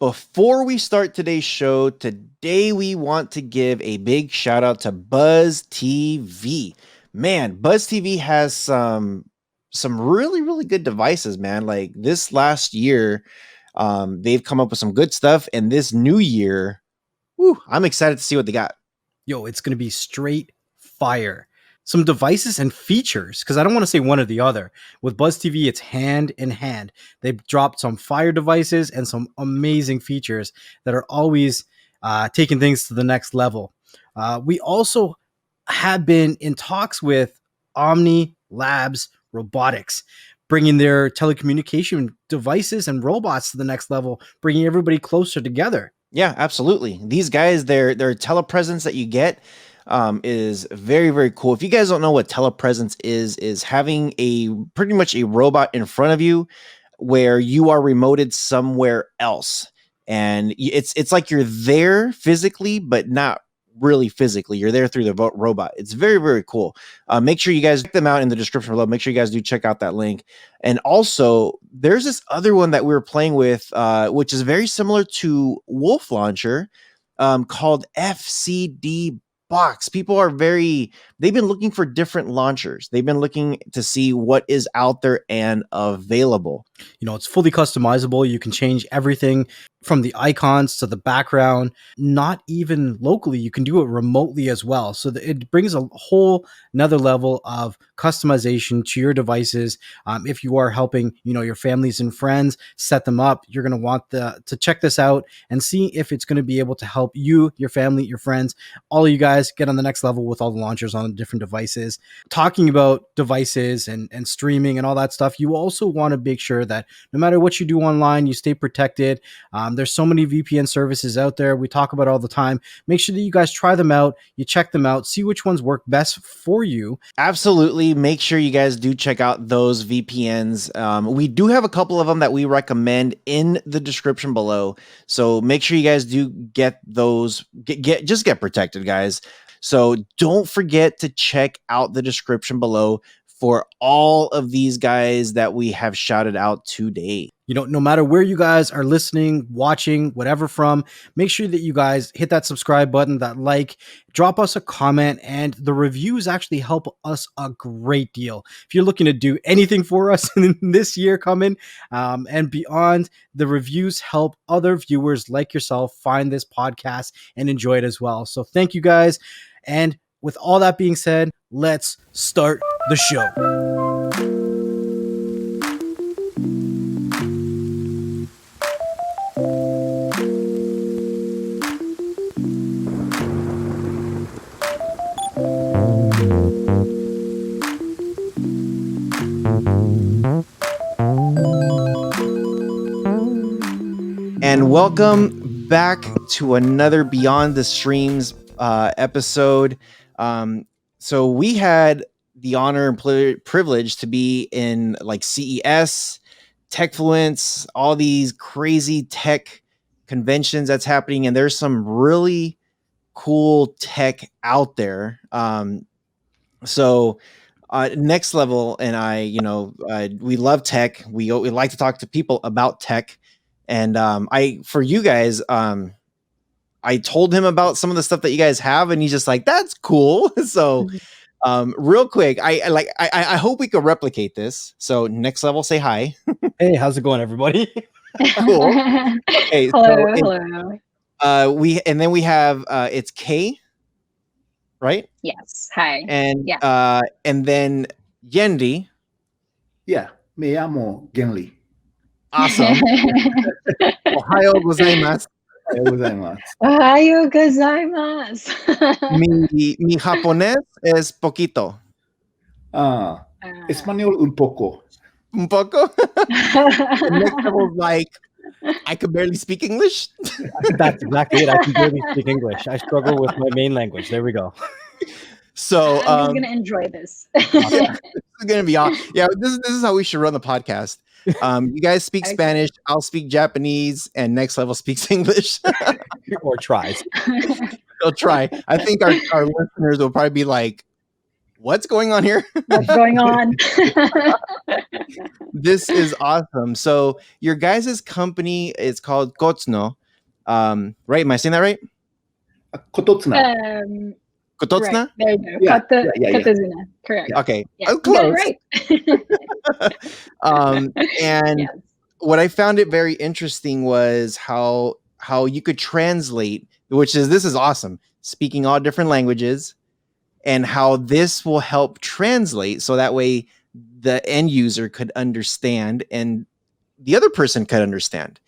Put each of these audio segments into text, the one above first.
Before we start today's show, today we want to give a big shout out to Buzz TV. Man, Buzz TV has some really good devices, man. Like this last year, they've come up with some good stuff, and this new year, I'm excited to see what they got. Yo, it's going to be straight fire. Some devices and features, because I don't want to say one or the other. With Buzz TV, it's hand in hand. They've dropped some fire devices and some amazing features that are always taking things to the next level. We also have been in talks with Omni Labs Robotics, bringing their telecommunication devices and robots to the next level, bringing everybody closer together. Yeah, absolutely. These guys, their telepresence that you get is very cool. If you guys don't know what telepresence is having pretty much a robot in front of you where you are remoted somewhere else, and it's like you're there physically, but not really physically. You're there through the robot. It's very cool. Make sure you guys check them out in the description below. Make sure you guys do check out that link. And also, there's this other one that we were playing with, which is very similar to Wolf Launcher, called FCD Box. People are they've been looking for different launchers. They've been looking to see what is out there and available. You know, it's fully customizable. You can change everything from the icons to the background, not even locally. You can do it remotely as well. So it brings a whole another level of customization to your devices. If you are helping, your families and friends set them up, you're going to want to check this out and see if it's going to be able to help you, your family, your friends, all of you guys get on the next level with all the launchers on the different devices. Talking about devices and streaming and all that stuff, you also want to make sure that no matter what you do online, you stay protected. There's so many VPN services out there. We talk about it all the time. Make sure that you guys try them out. You check them out, see which ones work best for you. Absolutely. Make sure you guys do check out those VPNs. We do have a couple of them that we recommend in the description below. So make sure you guys do get those. Just get protected, guys. So don't forget to check out the description below for all of these guys that we have shouted out today. No matter where you guys are listening, watching, whatever from, make sure that you guys hit that subscribe button, that like, drop us a comment, and the reviews actually help us a great deal. If you're looking to do anything for us in this year coming and beyond, the reviews help other viewers like yourself find this podcast and enjoy it as well. So thank you guys. And with all that being said, let's start the show. And welcome back to another Beyond the Streams episode. So we had the honor and privilege to be in like CES, Techfluence, all these crazy tech conventions that's happening, and there's some really cool tech out there. So Next Level and I, we love tech. We like to talk to people about tech. And for you guys, I told him about some of the stuff that you guys have, and he's just like, "That's cool." So, real quick, I hope we could replicate this. So, Next Level, say hi. Hey, how's it going, everybody? Cool. Okay, Hello. We have it's Kay, right? Yes. Hi. And Yeah. And then Yendi. Yeah, me llamo Genli. Awesome. Ohio gozaimasu. Ohayou gozaimasu. Mi japonés es poquito. Español un poco. Un poco? Next Level's like, I could barely speak English. That's exactly it. I can barely speak English. I struggle with my main language. There we go. So I'm just gonna enjoy this. Yeah, this is gonna be awesome. Yeah, this is how we should run the podcast. You guys speak Spanish, I'll speak Japanese, and Next Level speaks English. Or tries. They'll try. I think our listeners will probably be like, what's going on here? What's going on? This is awesome. So your guys' company is called KOTOZNA. Right? Am I saying that right? KOTOZNA. KOTOZNA? Right, there you go. Yeah, KOTOZNA. Correct. Okay. Yeah, Oh, you got it close. right. And Yes. what I found it very interesting was how you could translate, this is awesome, speaking all different languages, and how this will help translate so that way the end user could understand and the other person could understand.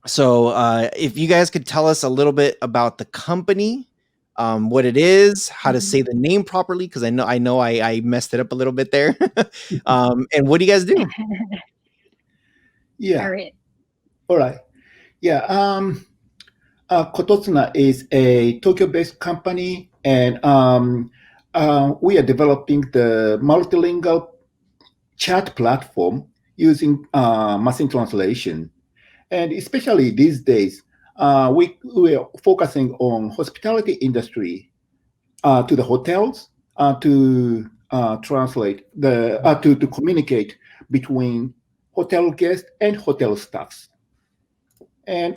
So if you guys could tell us a little bit about the company, what it is, how to say the name properly, because I know I messed it up a little bit there. And what do you guys do? Yeah. All right. All right. Yeah. KOTOZNA is a Tokyo-based company, and we are developing the multilingual chat platform using machine translation. And especially these days, we are focusing on hospitality industry to the hotels to translate to communicate between hotel guests and hotel staffs. And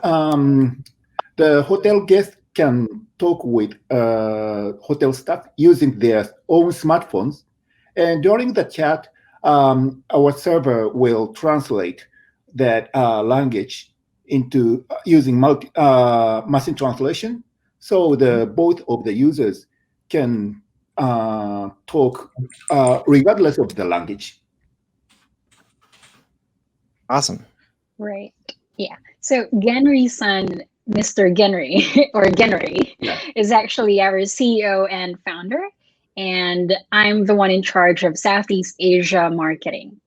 the hotel guests can talk with hotel staff using their own smartphones. And during the chat, our server will translate that language into using machine translation. So both of the users can talk regardless of the language. Awesome. Right. Yeah. So Genry's son, Mr. Genry or Genry, is actually our CEO and founder. And I'm the one in charge of Southeast Asia marketing.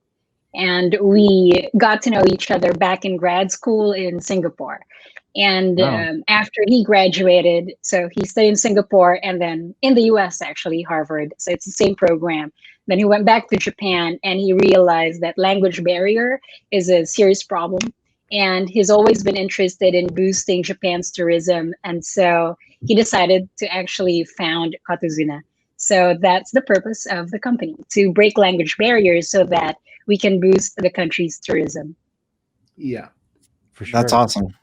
And we got to know each other back in grad school in Singapore. And after he graduated, so he stayed in Singapore and then in the US, actually, Harvard. So it's the same program. Then he went back to Japan and he realized that language barrier is a serious problem. And he's always been interested in boosting Japan's tourism. And so he decided to actually found KOTOZNA. So that's the purpose of the company, to break language barriers so that we can boost the country's tourism. Yeah, For sure. That's awesome.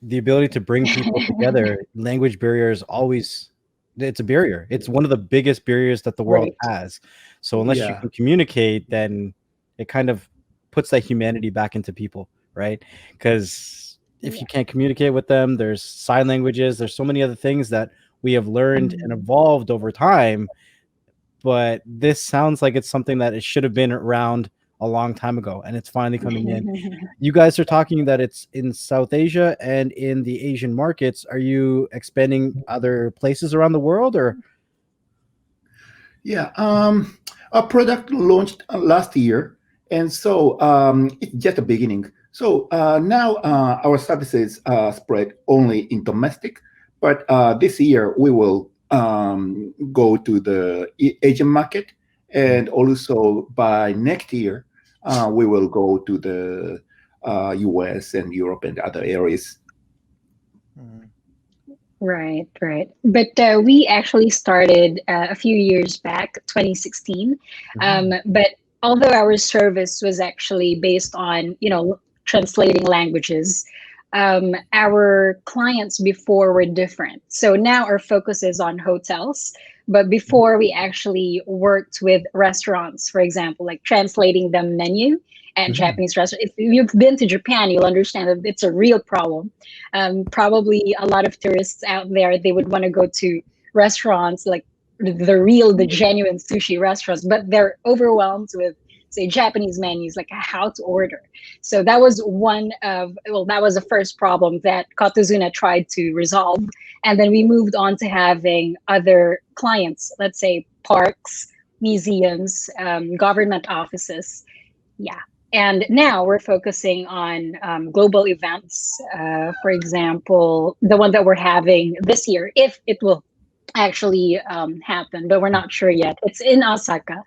The ability to bring people together, language barrier is always, it's a barrier. It's one of the biggest barriers that the world has. So unless you can communicate, then it kind of puts that humanity back into people, right? Because if you can't communicate with them, there's sign languages, there's so many other things that we have learned and evolved over time. But this sounds like it's something that it should have been around a long time ago, and it's finally coming in. You guys are talking that it's in South Asia and in the Asian markets. Are you expanding other places around the world, or? Yeah, our product launched last year, and so it's just the beginning. So now our services are spread only in domestic, but this year we will go to the Asian market, and also by next year we will go to the US and Europe and other areas. Right. But we actually started a few years back, 2016. But although our service was actually based on, translating languages, our clients before were different. So now our focus is on hotels. But before, we actually worked with restaurants, for example, like translating the menu at Japanese restaurants. If you've been to Japan, you'll understand that it's a real problem. Probably a lot of tourists out there, they would want to go to restaurants like the genuine sushi restaurants, but they're overwhelmed with, say, Japanese menus, like how to order. So that was that was the first problem that KOTOZNA tried to resolve. And then we moved on to having other clients, let's say parks, museums, government offices. Yeah. And now we're focusing on global events. For example, the one that we're having this year, if it will actually happen, but we're not sure yet. It's in Osaka.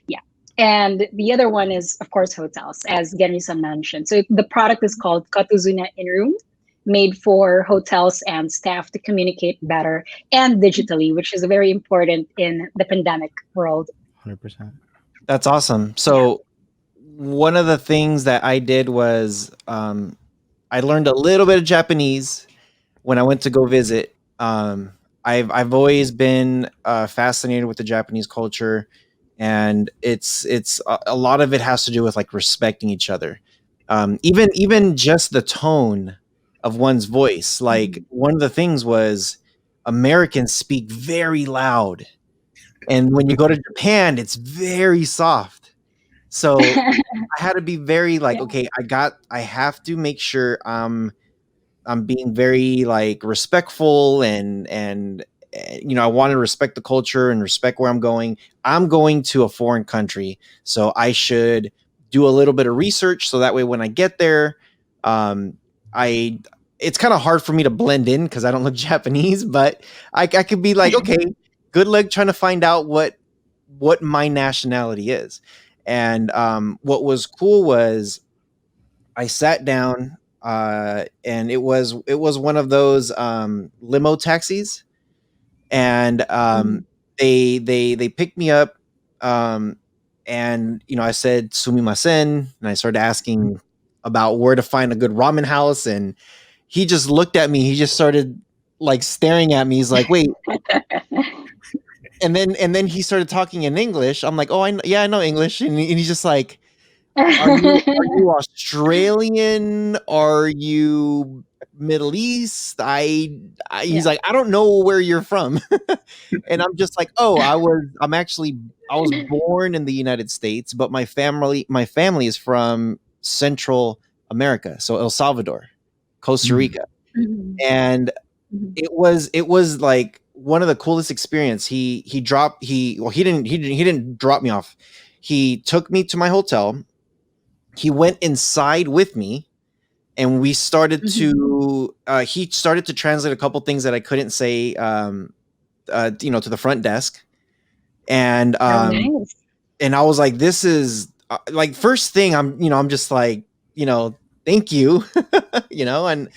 Yeah. And the other one is, of course, hotels, as Genri-san mentioned. So the product is called KOTOZNA In Room. made for hotels and staff to communicate better and digitally, which is very important in the pandemic world. 100%. That's awesome. So one of the things that I did was I learned a little bit of Japanese when I went to go visit. I've always been fascinated with the Japanese culture, and it's a lot of it has to do with like respecting each other. Even just the tone of one's voice. Like one of the things was Americans speak very loud, and when you go to Japan, it's very soft. So I had to be very like, Yeah. okay, I have to make sure I'm being very like respectful and you know, I want to respect the culture and respect where I'm going. I'm going to a foreign country, so I should do a little bit of research so that way when I get there, um, I it's kind of hard for me to blend in because I don't look Japanese, but I could be like, okay, good luck trying to find out what my nationality is. And what was cool was I sat down, and it was one of those limo taxis, and they picked me up, um, and you know I said sumimasen, and I started asking about where to find a good ramen house, and he just looked at me. He just started like staring at me. He's like, "Wait." And then he started talking in English. I'm like, "Oh, yeah, I know English." And he's just like, are you Australian? Are you Middle East? He's Yeah. like, I don't know where you're from. And I'm just like, oh, I was born in the United States, but my family is from Central America, so El Salvador, Costa Mm. Rica. Mhm. And Mhm. it was like one of the coolest experience. He didn't drop me off. He took me to my hotel. He went inside with me, and we started Mhm. to he started to translate a couple things that I couldn't say, to the front desk. And Oh, nice. and I was like, this is like first thing, I'm just like, thank you. And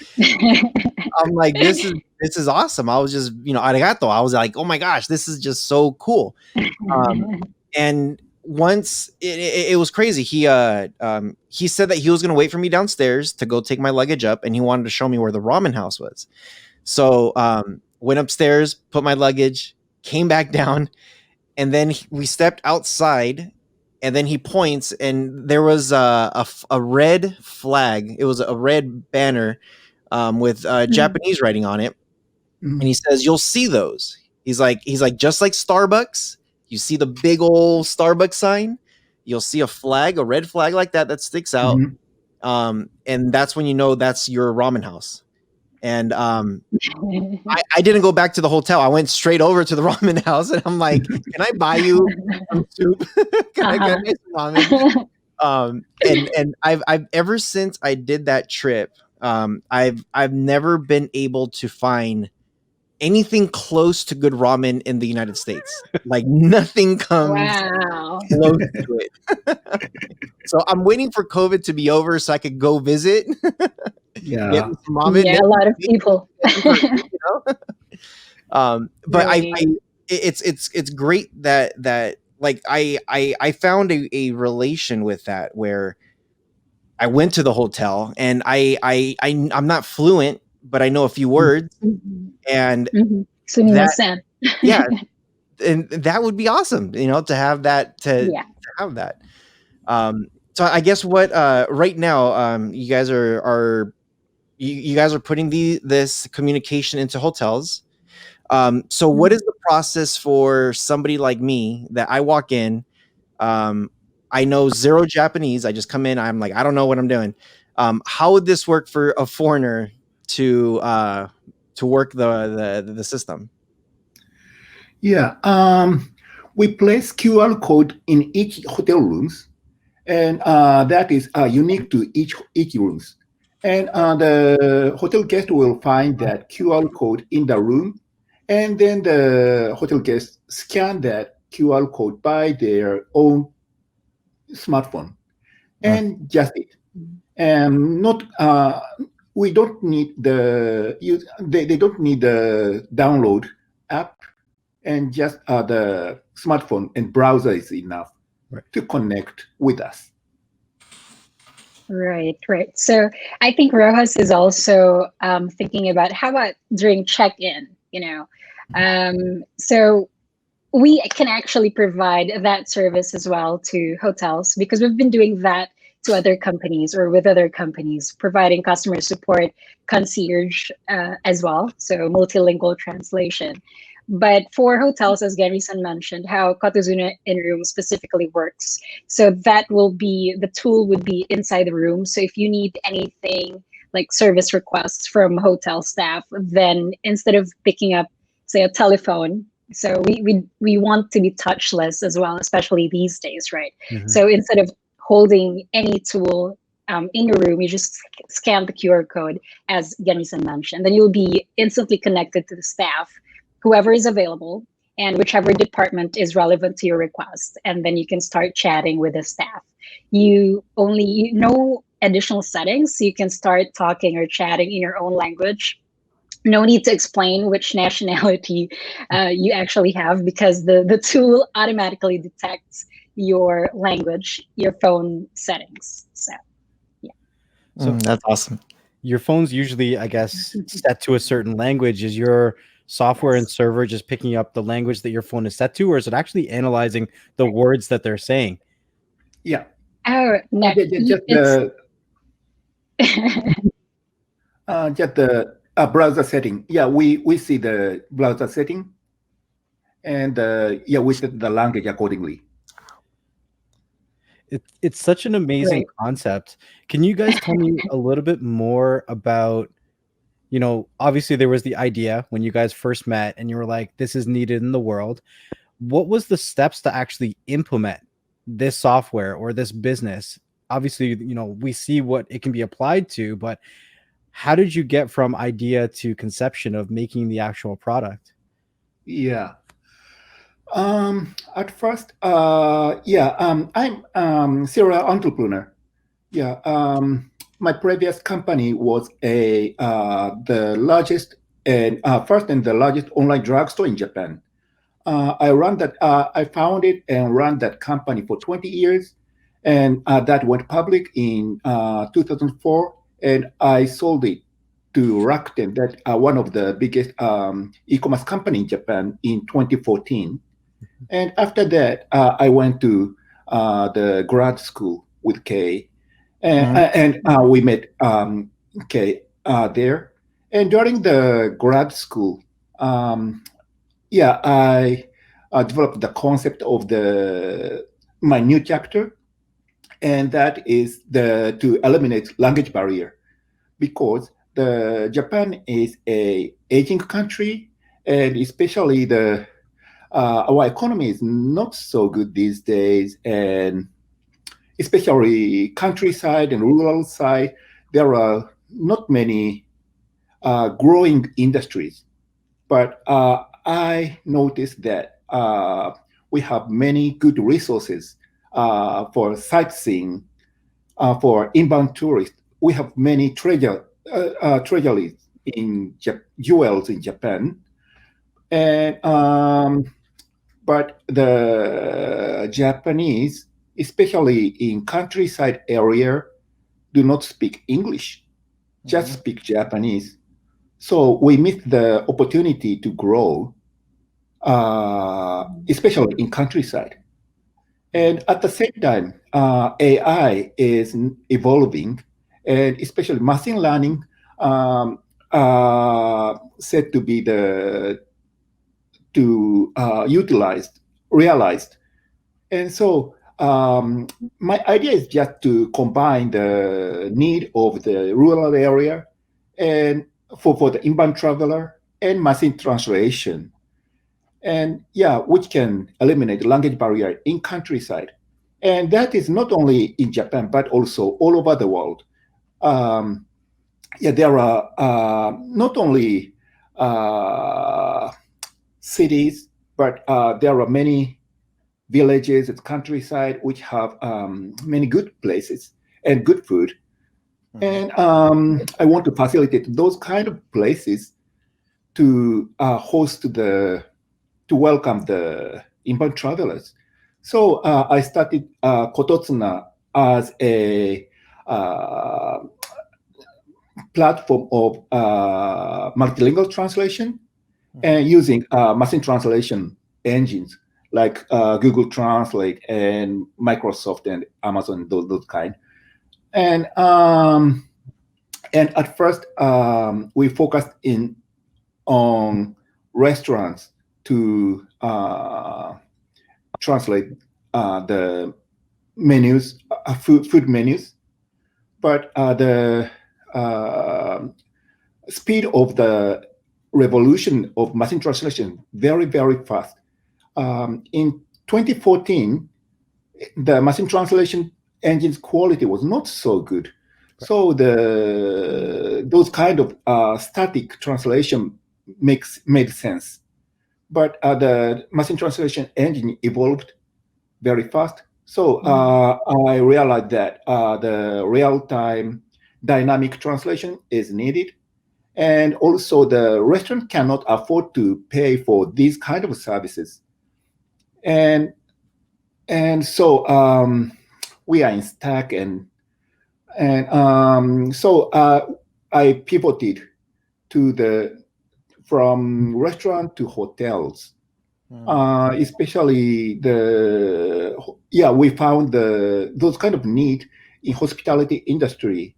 I'm like, this is awesome. I was just, arigato. I was like, oh my gosh, this is just so cool. um and once it was crazy. He said that he was going to wait for me downstairs to go take my luggage up, and he wanted to show me where the ramen house was. So went upstairs, put my luggage, came back down, and then we stepped outside, and then he points, and there was a red flag. It was a red banner, with Mhm. Japanese writing on it, and Mm. he says, "You'll see those." He's like, just like Starbucks, you see the big old Starbucks sign, you'll see a red flag like that sticks out, Mhm. and that's when you know that's your ramen house. And I didn't go back to the hotel. I went straight over to the ramen house, and I'm like, "Can I buy you some soup? Can I get some ramen?" And I've ever since I did that trip, I've never been able to find anything close to good ramen in the United States. Like nothing comes Wow. close to it. So I'm waiting for COVID to be over so I could go visit, get Yeah. me some ramen, Yeah, maybe, a lot of maybe people. get some curry. But Right. it's great that like I found a relation with that, where I went to the hotel, and I'm not fluent, but I know a few words, Mhm. and Mhm. that Sumimasen. yeah, and that would be awesome, to have that Yeah. to have that. Um, so I guess what right now, you guys are putting this communication into hotels. So what Mhm. is the process for somebody like me that I walk in? Um, I know zero Japanese. I just come in. I'm like, I don't know what I'm doing. How would this work for a foreigner to work the system? Yeah. We place QR code in each hotel rooms, and that is unique to each rooms. And the hotel guest will find that QR code in the room, and then the hotel guests scan that QR code by their own smartphone, Uh, and just it. Mhm. And not we don't need they don't need the download app, and just the smartphone and browser is enough to connect with us. Right, right. So I think Rojas is also thinking about how about during check-in, So we can actually provide that service as well to hotels because we've been doing that to other companies or with other companies, providing customer support, concierge as well, so multilingual translation. But for hotels, as Gary-san mentioned, how KOTOZNA in room specifically works. So that will be, the tool would be inside the room. So if you need anything like service requests from hotel staff, then instead of picking up, say, a telephone, so we want to be touchless as well, especially these days, right? Mhm. So instead of holding any tool in your room, you just scan the QR code, as Genison mentioned. Then you'll be instantly connected to the staff, whoever is available, and whichever department is relevant to your request. And then you can start chatting with the staff. No additional settings. So you can start talking or chatting in your own language. No need to explain which nationality you actually have, because the tool automatically detects your language, your phone settings. So, yeah. So That's awesome. your phone's usually, I guess, set to a certain language. Is your software and server just picking up the language that your phone is set to, or is it actually analyzing the words that they're saying? Yeah. Oh, no. Just the browser setting. Yeah, we see the browser setting, and we set the language accordingly. It's such an amazing concept. Can you guys tell me a little bit more about, obviously there was the idea when you guys first met and you were like, this is needed in the world. What was the steps to actually implement this software or this business? Obviously, we see what it can be applied to, but how did you get from idea to conception of making the actual product? Yeah. At first, I'm serial entrepreneur. Yeah. My previous company was the largest and first and the largest online drugstore in Japan. I founded and ran that company for 20 years, and that went public in 2004, and I sold it to Rakuten, that one of the biggest e-commerce company in Japan, in 2014. And after that, I went to the grad school with Kay, and we met Kay there. And during the grad school, I developed the concept of my new chapter, and that is to eliminate language barrier, because Japan is a aging country, and especially our economy is not so good these days, and especially countryside and rural side, there are not many growing industries. But I noticed that we have many good resources for sightseeing, for inbound tourists. We have many treasuries jewels in Japan, and but the Japanese, especially in countryside area, do not speak English, just speak Japanese. So we missed the opportunity to grow, especially in countryside. And at the same time, AI is evolving, and especially machine learning said to be realized. And so my idea is just to combine the need of the rural area and for the inbound traveler and machine translation, and which can eliminate language barrier in countryside. And that is not only in Japan, but also all over the world. There are not only cities, but there are many villages and countryside which have many good places and good food. And I want to facilitate those kind of places to to welcome the inbound travelers. So I started KOTOZNA as a platform of multilingual translation and using machine translation engines like Google Translate and Microsoft and Amazon, those kind. And at first we focused on restaurants to translate the menus, food menus, but the speed of the revolution of machine translation very, very fast. In 2014, the machine translation engine's quality was not so good. Right. So those kind of static translation made sense. But the machine translation engine evolved very fast. So I realized that the real-time dynamic translation is needed. And also the restaurant cannot afford to pay for these kind of services. And so we are in stack so I pivoted from restaurant to hotels. Especially we found those kind of need in hospitality industry,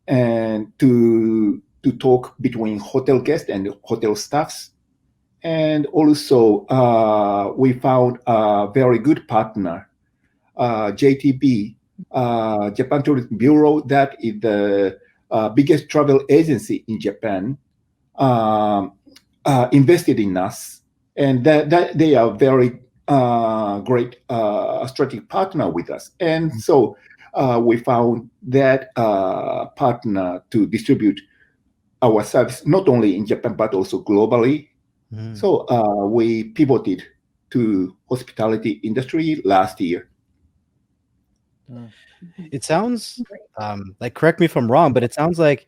and to talk between hotel guests and hotel staffs. And also we found a very good partner, JTB, Japan Tourism Bureau, that is the biggest travel agency in Japan, invested in us. And that they are very great strategic partner with us. And so we found that partner to distribute our service, not only in Japan, but also globally. So we pivoted to hospitality industry last year. It sounds like, correct me if I'm wrong, but it sounds like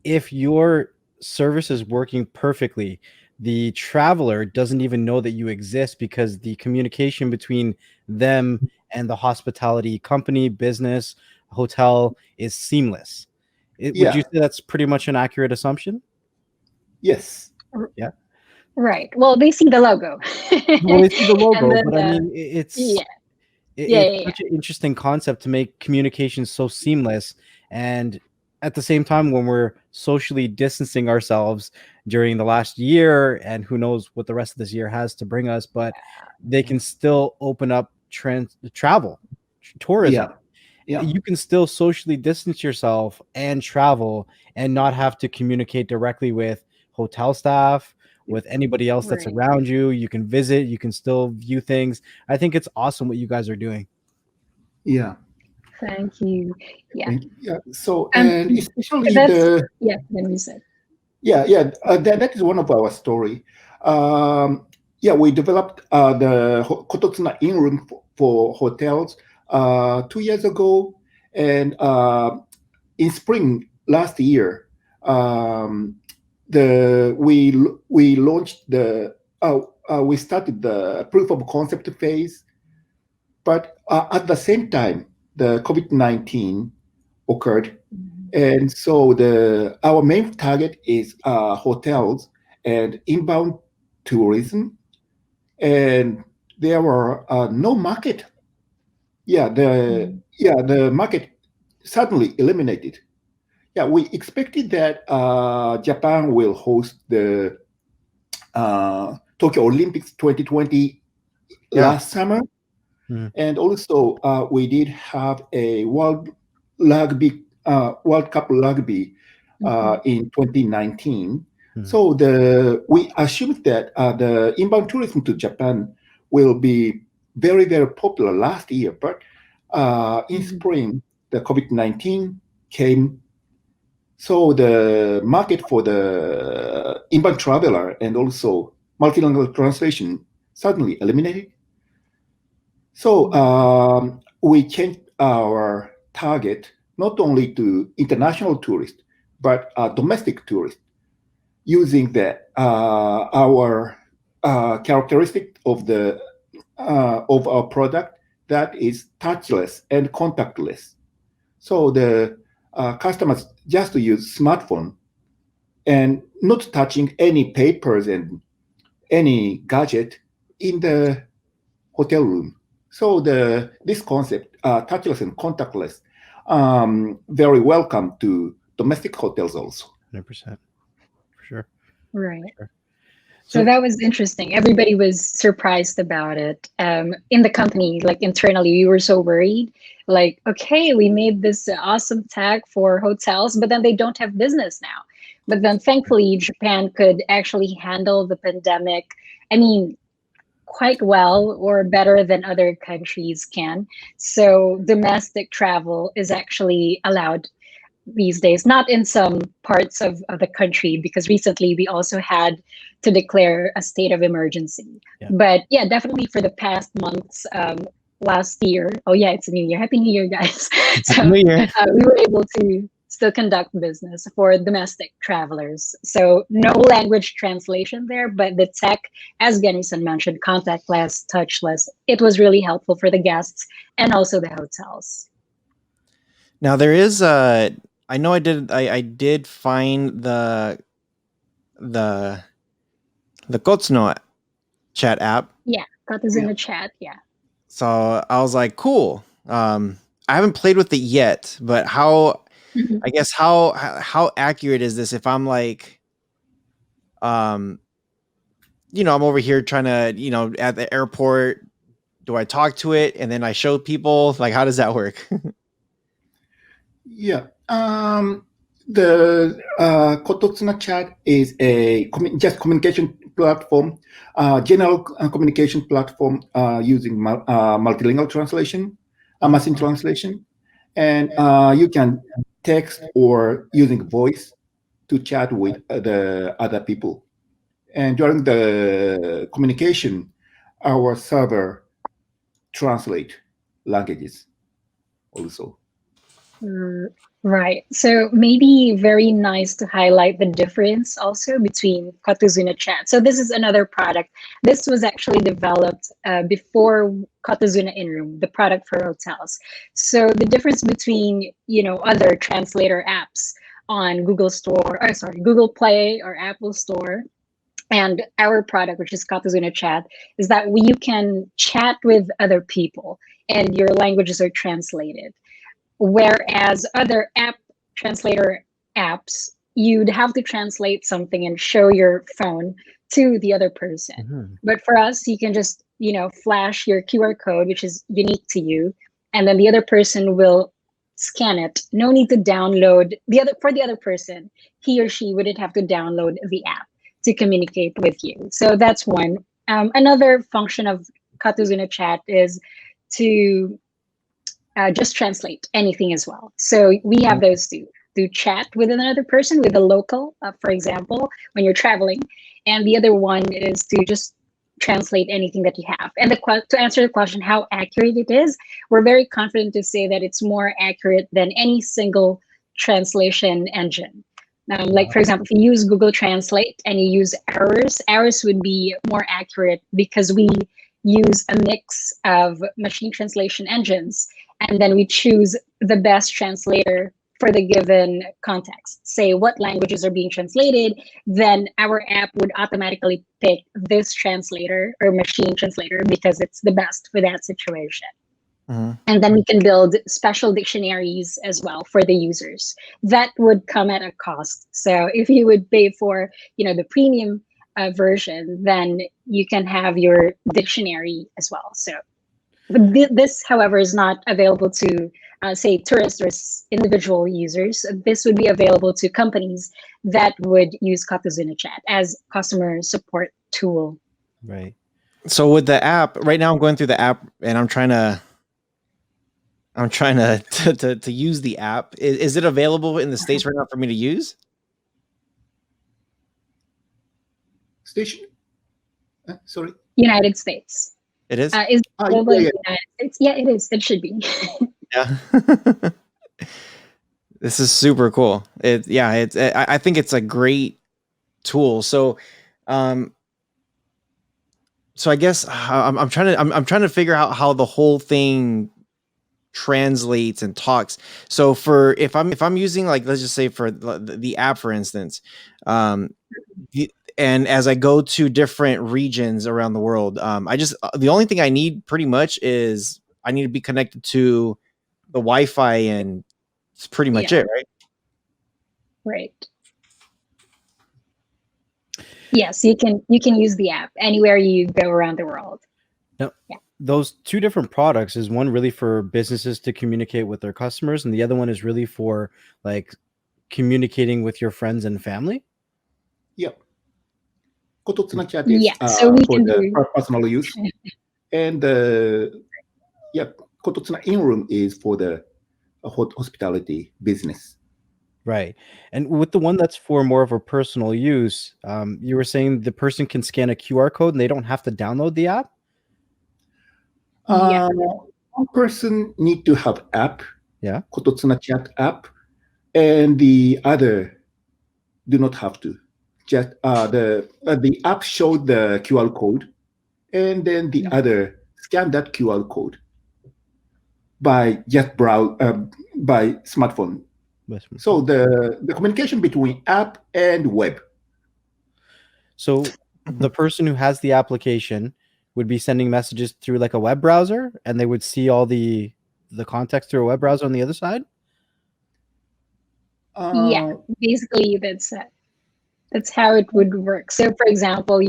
if your service is working perfectly, the traveler doesn't even know that you exist, because the communication between them and the hospitality company, business, hotel is seamless. Would you say that's pretty much an accurate assumption? Yes. Yeah. Right. Well, they see the logo. Well, they see the logo, but I mean, it's such an interesting concept to make communication so seamless. And at the same time, when we're socially distancing ourselves during the last year, and who knows what the rest of this year has to bring us, but they can still open up travel, tourism. Yeah. You can still socially distance yourself and travel and not have to communicate directly with hotel staff, with anybody else that's around you. You can visit, you can still view things. I think it's awesome what you guys are doing. Yeah. Thank you. Yeah. So, and especially when we said. That is one of our story. We developed the KOTOZNA in-room for hotels 2 years ago, and in spring last year, we launched we started the proof of concept phase, but at the same time, the COVID-19 occurred. And so our main target is hotels and inbound tourism, and there were no market. The market suddenly eliminated. We expected that Japan will host the Tokyo Olympics 2020 last summer. And also we did have a World Cup rugby in 2019. So we assumed that the inbound tourism to Japan will be very, very popular last year. But in spring, the COVID-19 came. So the market for the inbound traveler and also multilingual translation suddenly eliminated. So we changed our target not only to international tourists, but domestic tourists, using our characteristic of our product that is touchless and contactless. So the customers just use smartphone and not touching any papers and any gadget in the hotel room. So this concept, touchless and contactless, very welcome to domestic hotels also. 100%. For sure. Right. Sure. So that was interesting. Everybody was surprised about it. In the company, like internally, we were so worried. Like, okay, we made this awesome tag for hotels, but then they don't have business now. But then thankfully, Japan could actually handle the pandemic. I mean, quite well or better than other countries can. So domestic travel is actually allowed these days, not in some parts of the country, because recently we also had to declare a state of emergency. Yeah. But yeah, definitely for the past months, last year, oh yeah, it's a new year. Happy New Year, guys. So New Year. we were able to still conduct business for domestic travelers. So no language translation there, but the tech, as Genison mentioned, contactless, touchless, it was really helpful for the guests and also the hotels. Now there is I know I did find the KOTOZNA chat app. Yeah, KOTOZNA chat. Yeah. So I was like, cool. I haven't played with it yet, but I guess how accurate is this if I'm like, I'm over here trying to, at the airport, do I talk to it and then I show people? Like, how does that work? Yeah. The KOTOZNA chat is a just communication platform, general communication platform using multilingual translation, machine translation, and you can text or using voice to chat with the other people. And during the communication, our server translate languages also. Right. So maybe very nice to highlight the difference also between KOTOZNA Chat. So this is another product. This was actually developed before KOTOZNA In-Room, the product for hotels. So the difference between, other translator apps on Google Play or Apple Store and our product, which is KOTOZNA Chat, is that you can chat with other people and your languages are translated. Whereas other app translator apps, you'd have to translate something and show your phone to the other person. But for us, you can just, flash your QR code, which is unique to you, and then the other person will scan it. No need to download for the other person. He or she wouldn't have to download the app to communicate with you. So that's one. Another function of KOTOZNA Chat is to just translate anything as well. So we have those two, to chat with another person, with a local, for example, when you're traveling. And the other one is to just translate anything that you have. And to answer the question, how accurate it is, we're very confident to say that it's more accurate than any single translation engine. Like, for example, if you use Google Translate and you use ours would be more accurate because we use a mix of machine translation engines, and then we choose the best translator for the given context. Say what languages are being translated, then our app would automatically pick this translator or machine translator because it's the best for that situation. And then we can build special dictionaries as well for the users. That would come at a cost. So if you would pay for, the premium version, then you can have your dictionary as well. So this, however, is not available to, say, tourists or individual users. This would be available to companies that would use KOTOZNA Chat as customer support tool. Right. So with the app, right now I'm going through the app and I'm trying to use the app. Is it available in the States right now for me to use? Station? Sorry? United States. It is? Is available in the United States? Yeah, it is. It should be. Yeah. This is super cool. I think it's a great tool. So, so I guess I'm trying to figure out how the whole thing translates and talks. So for if I'm using, like, let's just say for the app, for instance, um, and as I go to different regions around the world, the only thing I need pretty much is I need to be connected to the Wi-Fi, and it's pretty much it, right? Right. Yes, you can use the app anywhere you go around the world. Now, those two different products, is one really for businesses to communicate with their customers, and the other one is really for like communicating with your friends and family? Yep. KOTOZNA chat is So we for can the do. personal use, and KOTOZNA in-room is for the hospitality business. Right. And with the one that's for more of a personal use, you were saying the person can scan a QR code and they don't have to download the app? Yeah. One person need to have app, Yeah. KOTOZNA chat app, and the other do not have to. Just the app showed the QR code, and then the other scan that QR code by just browse by smartphone. So the communication between app and web. So the person who has the application would be sending messages through like a web browser, and they would see all the context through a web browser on the other side? Yeah, basically that's how it would work. So for example,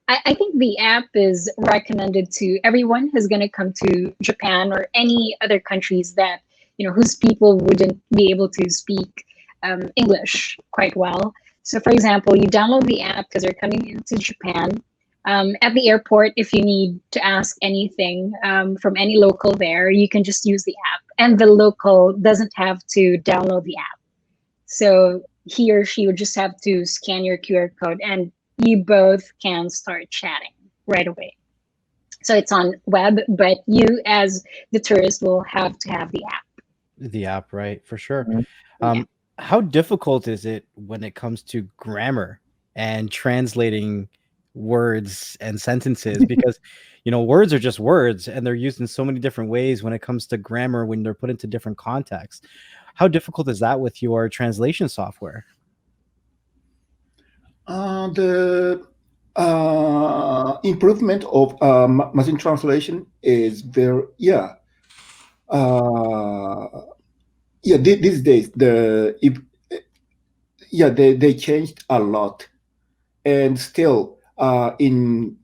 I think the app is recommended to everyone who's going to come to Japan or any other countries that, whose people wouldn't be able to speak English quite well. So for example, you download the app because you're coming into Japan. At the airport, if you need to ask anything from any local there, you can just use the app, and the local doesn't have to download the app. So he or she would just have to scan your QR code, and you both can start chatting right away. So it's on web, but you as the tourist will have to have the app. The app, right, for sure. How difficult is it when it comes to grammar and translating words and sentences? Because words are just words, and they're used in so many different ways when it comes to grammar when they're put into different contexts. How difficult is that with your translation software? The improvement of machine translation is very these days they changed a lot, and still in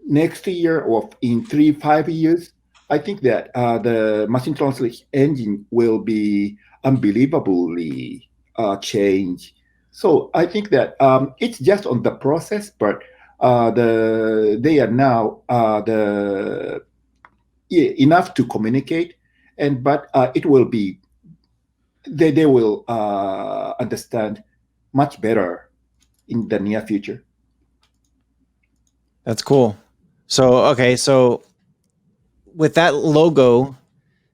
next year or in 3-5 years, I think that the machine translation engine will be unbelievably changed. So I think that it's just on the process, but they are now enough to communicate, but it will be they will understand much better in the near future. That's cool. So okay, so with that logo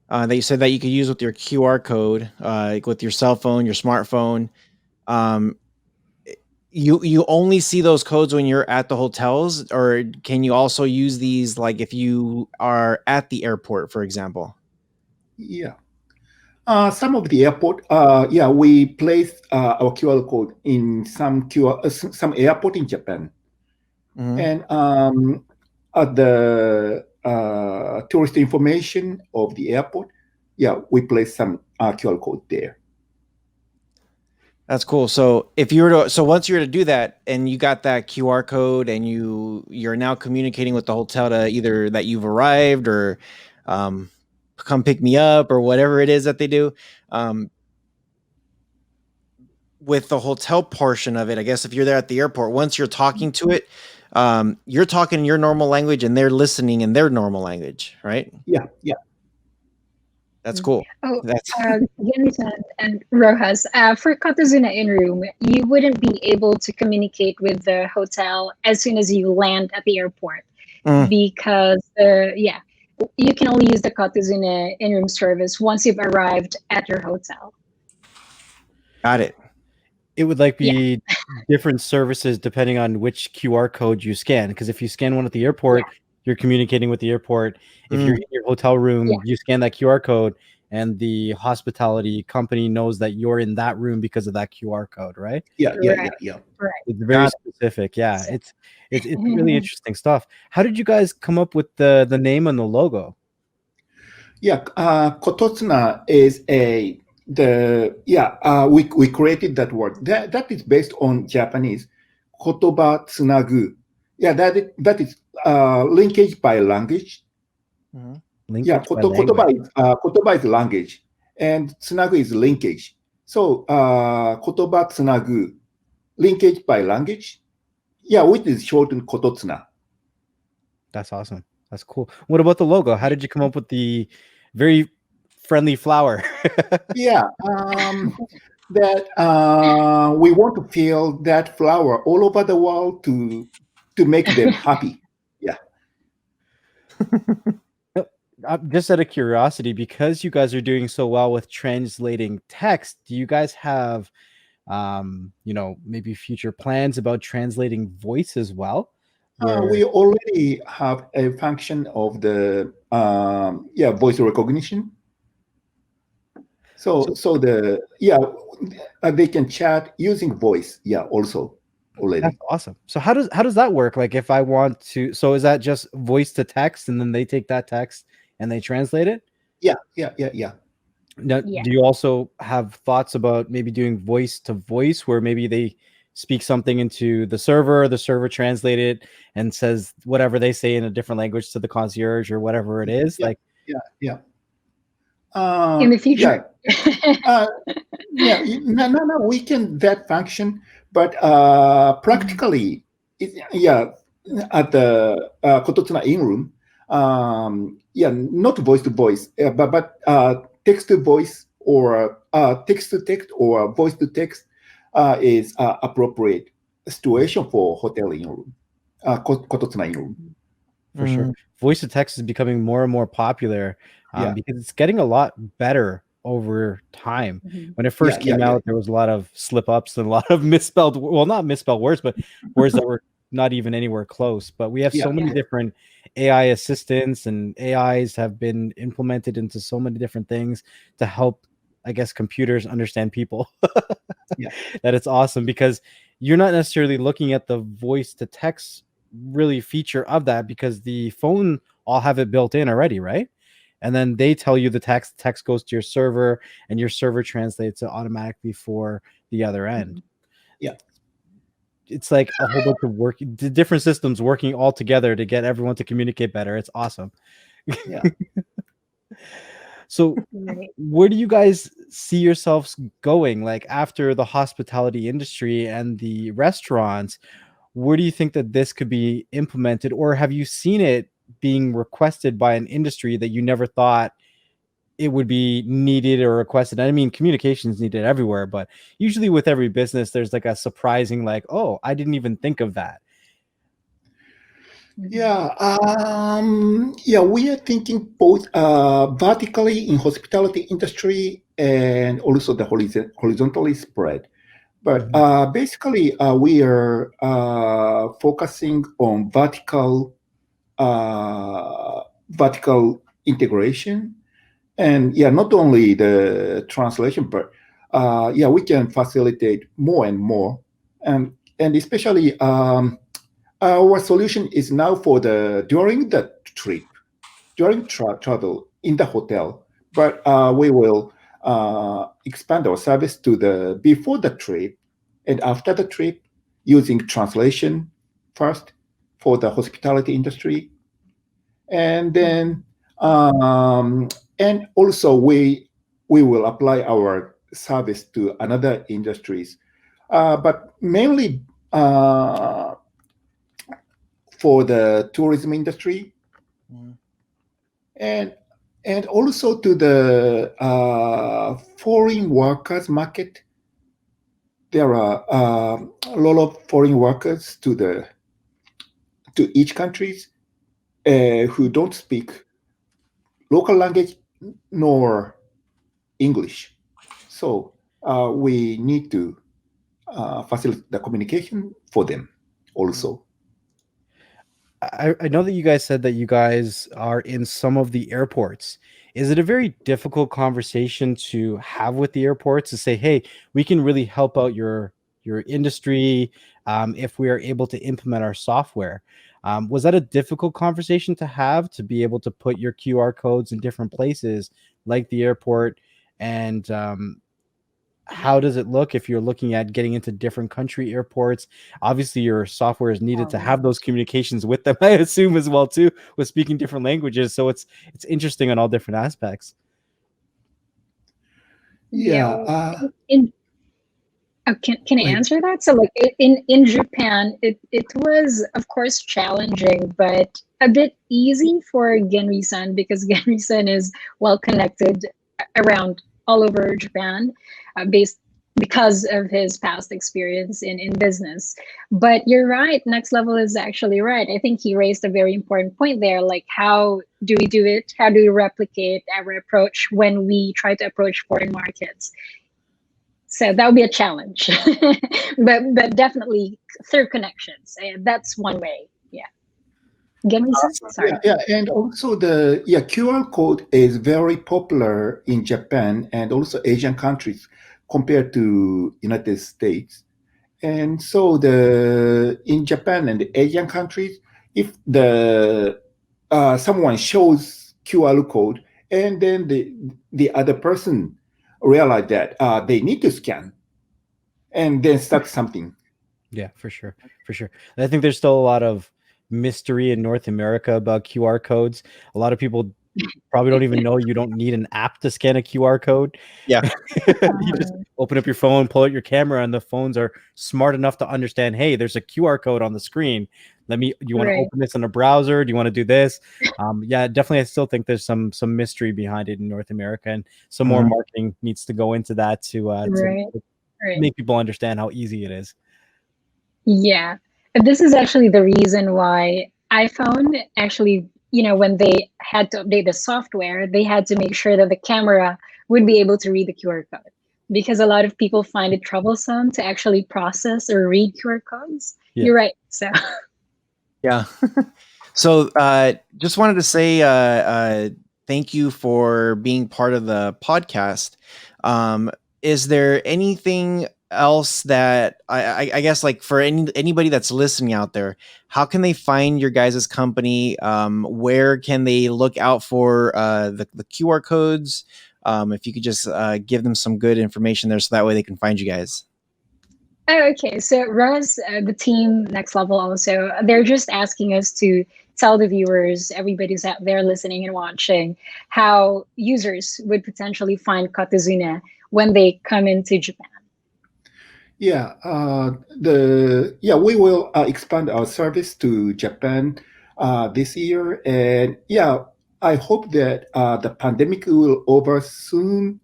that you said that you could use with your QR code, like with your cell phone, your smartphone, you only see those codes when you're at the hotels, or can you also use these like if you are at the airport, for example? Yeah. Some of the airport, we place our QR code in some airport in Japan, and at the tourist information of the airport, we place some QR code there. That's cool. So if you were to, once you were to do that and you got that QR code and you're now communicating with the hotel to either that you've arrived or come pick me up or whatever it is that they do, with the hotel portion of it, I guess if you're there at the airport, once you're talking to it, you're talking in your normal language and they're listening in their normal language, right? Yeah. That's cool. Oh, Genison and Rojas, for KOTOZNA in-room, you wouldn't be able to communicate with the hotel as soon as you land at the airport because, you can only use the KOTOZNA in-room service once you've arrived at your hotel. Got it. It would like be different services depending on which QR code you scan. Because if you scan one at the airport, you're communicating with the airport. If you're in your hotel room, you scan that QR code, and the hospitality company knows that you're in that room because of that QR code, right? Yeah. Right. It's very specific. Yeah, it's really interesting stuff. How did you guys come up with the name and the logo? Yeah, KOTOZNA is we created that word. That is based on Japanese kotoba tsunagu. Yeah, that is linkage by language. Linkage by language. Kotoba is language, and tsunagu is linkage. So kotoba tsunagu, linkage by language. Yeah, which is shortened KOTOZNA. That's awesome. That's cool. What about the logo? How did you come up with the very friendly flower? Yeah, that we want to feel that flower all over the world to make them happy. Yeah. Just out of curiosity, because you guys are doing so well with translating text, do you guys have, maybe future plans about translating voice as well? We already have a function of the voice recognition. So they can chat using voice. Yeah, also already. That's awesome. So how does that work? Like if I want to, so is that just voice to text, and then they take that text and they translate it? Yeah. Now, do you also have thoughts about maybe doing voice to voice, where maybe they speak something into the server translate it and says whatever they say in a different language to the concierge or whatever it is? Yeah. In the future. No, we can that function, but practically, at the KOTOZNA in room, not voice to voice, but text to voice or text to text or voice to text is appropriate situation for hotel in room, KOTOZNA in room. For sure. Voice to text is becoming more and more popular because it's getting a lot better over time. When it first came out, there was a lot of slip ups and a lot of not misspelled words, but words that were not even anywhere close. But we have so many different AI assistants, and AIs have been implemented into so many different things to help, I guess, computers understand people. That it's awesome, because you're not necessarily looking at the voice to text really feature of that, because the phone all have it built in already, right? And then they tell you the text goes to your server, and your server translates it automatically for the other end. It's like a whole bunch of different systems working all together to get everyone to communicate better. It's awesome. So where do you guys see yourselves going, like after the hospitality industry and the restaurants? Where do you think that this could be implemented, or have you seen it being requested by an industry that you never thought it would be needed or requested? I mean, communication is needed everywhere, but usually with every business, there's like a surprising, like, oh, I didn't even think of that. We are thinking both vertically in hospitality industry and also the horizontally spread. But basically, we are focusing on vertical integration, and not only the translation, but we can facilitate more and more, and especially. Our solution is now for during the trip, during travel in the hotel, but we will expand our service to the before the trip and after the trip, using translation first for the hospitality industry, and then and also we will apply our service to another industries, but mainly. For the tourism industry, and also to the foreign workers market. There are a lot of foreign workers to each countries who don't speak local language nor English. So we need to facilitate the communication for them also. I know that you guys said that you guys are in some of the airports. Is it a very difficult conversation to have with the airports to say, "Hey, we can really help out your industry if we are able to implement our software"? Was that a difficult conversation to have to be able to put your QR codes in different places, like the airport, and how does it look if you're looking at getting into different country airports? Obviously, your software is needed to have those communications with them, I assume, as well too, with speaking different languages. So it's interesting on all different aspects. Yeah. Yeah. In can I Wait. answer that? So like in Japan, it was of course challenging, but a bit easy for Genri-san because Genri-san is well connected around all over Japan, based because of his past experience in business. But you're right, Next Level is actually right. I think he raised a very important point there. Like, how do we do it? How do we replicate our approach when we try to approach foreign markets? So that would be a challenge, but definitely through connections. That's one way. Yeah. Again, sorry. Yeah, and also the QR code is very popular in Japan and also Asian countries compared to United States. And so the in Japan and the Asian countries, if the someone shows QR code and then the other person realize that they need to scan and then start something. Yeah, for sure. I think there's still a lot of mystery in North America about QR codes. A lot of people probably don't even know you don't need an app to scan a QR code. Yeah. You just open up your phone, pull out your camera, and the phones are smart enough to understand, hey, there's a QR code on the screen. Do you want to Right. open this in a browser? Do you want to do this? Yeah, definitely. I still think there's some mystery behind it in North America, and some more Mhm. marketing needs to go into that to Right. Right. make people understand how easy it is. Yeah. This is actually the reason why iPhone actually, when they had to update the software, they had to make sure that the camera would be able to read the QR code because a lot of people find it troublesome to actually process or read QR codes. Yeah. You're right. So, Yeah. So just wanted to say thank you for being part of the podcast. Is there anything else that I guess like for anybody that's listening out there, how can they find your guys' company? Where can they look out for the QR codes? If you could just give them some good information there so that way they can find you guys. oh, okay. So, Roz, the team Next Level also, they're just asking us to tell the viewers, everybody's out there listening and watching, how users would potentially find KOTOZNA when they come into Japan. Yeah, we will expand our service to Japan this year, and I hope that the pandemic will over soon,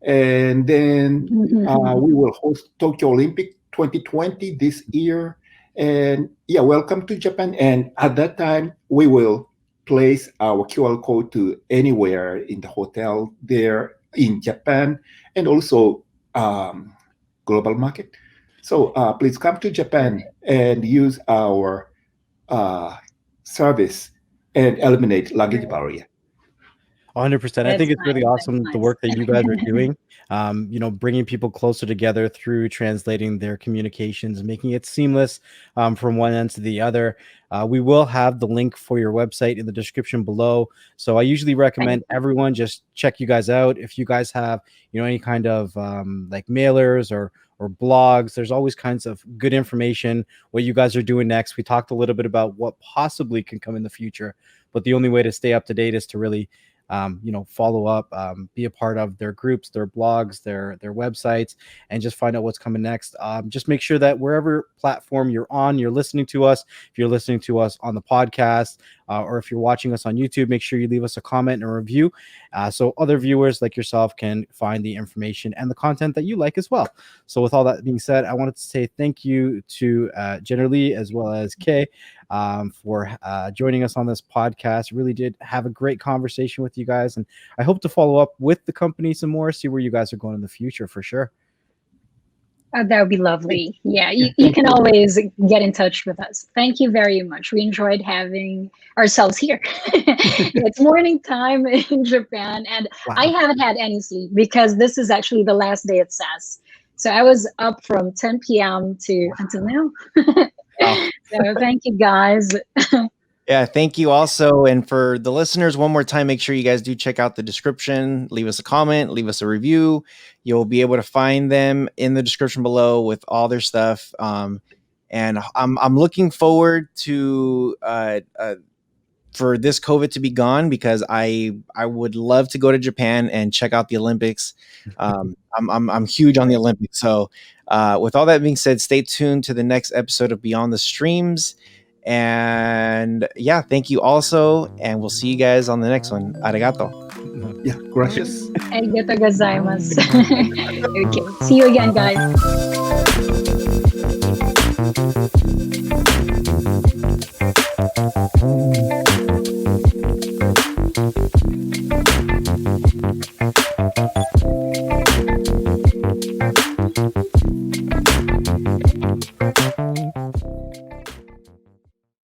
and then we will host Tokyo Olympic 2020 this year, and welcome to Japan. And at that time, we will place our QR code to anywhere in the hotel there in Japan, and also. Global market. So please come to Japan and use our uh, service and eliminate luggage Right. barrier. 100%. I That's think it's really nice. That's awesome the nice. work that you guys are doing. Bringing people closer together through translating their communications, making it seamless from one end to the other. We will have the link for your website in the description below. So I usually recommend everyone just check you guys out. If you guys have, any kind of like mailers or blogs, there's always kinds of good information, what you guys are doing next. We talked a little bit about what possibly can come in the future, but the only way to stay up to date is to really follow up, be a part of their groups, their blogs, their websites, and just find out what's coming next. Just make sure that wherever platform you're on, you're listening to us. If you're listening to us on the podcast, or if you're watching us on YouTube, make sure you leave us a comment and a review, so other viewers like yourself can find the information and the content that you like as well. So with all that being said, I wanted to say thank you to Jenner Lee as well as Kay for joining us on this podcast. Really did have a great conversation with you guys, and I hope to follow up with the company some more, see where you guys are going in the future for sure. That would be lovely. Yeah, you can always get in touch with us. Thank you very much. We enjoyed having ourselves here. It's morning time in Japan, and I Wow. haven't had any sleep because this is actually the last day at SAS. So I was up from 10 p.m. to until now. Wow. So thank you guys. Yeah, thank you also. And for the listeners, one more time, make sure you guys do check out the description, leave us a comment, leave us a review. You'll be able to find them in the description below with all their stuff. And I'm looking forward to for this COVID to be gone, because I would love to go to Japan and check out the Olympics. I'm huge on the Olympics. So with all that being said, stay tuned to the next episode of Beyond the Streams. And yeah, thank you also, and we'll see you guys on the next one. Arigato. Yeah, gracias. Arigatou gozaimasu. Okay, see you again, guys.